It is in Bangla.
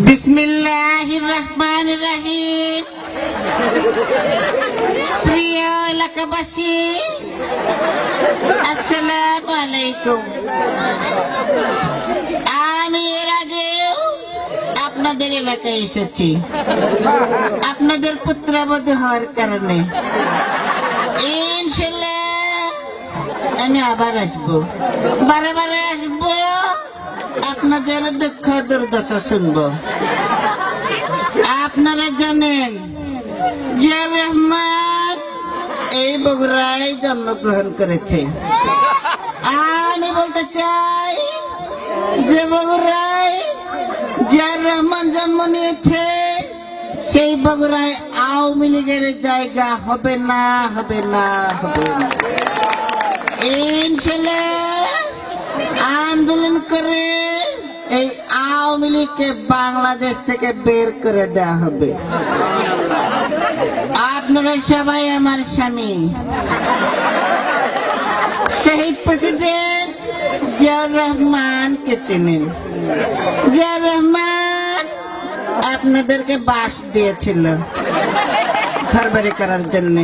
বিসমিল্লাহির রহমানির রহিম। প্রিয় এলাকাবাসী, আসসালামু আলাইকুম। আমি এর আগেও আপনাদের এলাকায় এসেছি আপনাদের পুত্রবধূ হওয়ার কারণে। ইনশাআল্লাহ আমি আবার আসবো, বারে বারে আসবো, আপনাদের দুঃখ দুর্দশা শুনবো। আপনারা জানেন জিয়াউর রহমান এই বগুড়ায় জন্মগ্রহণ করেছে। আমি বলতে চাই যে বগুড়ায় জিয়াউর রহমান জন্ম নিয়েছে, সেই বগুড়ায় আওয়ামী লীগের জায়গা হবে না, হবে না, হবে না। ইনশাআল্লাহ আন্দোলন করে এই আওয়ামী লীগকে বাংলাদেশ থেকে বের করে দেওয়া হবে। আপনারা সবাই আমার স্বামী শহীদ প্রেসিডেন্ট জিয়াউর রহমানকে চেনেন। জিয়াউর রহমান আপনাদেরকে বাস দিয়েছিল ঘর বাড়ি করার জন্য।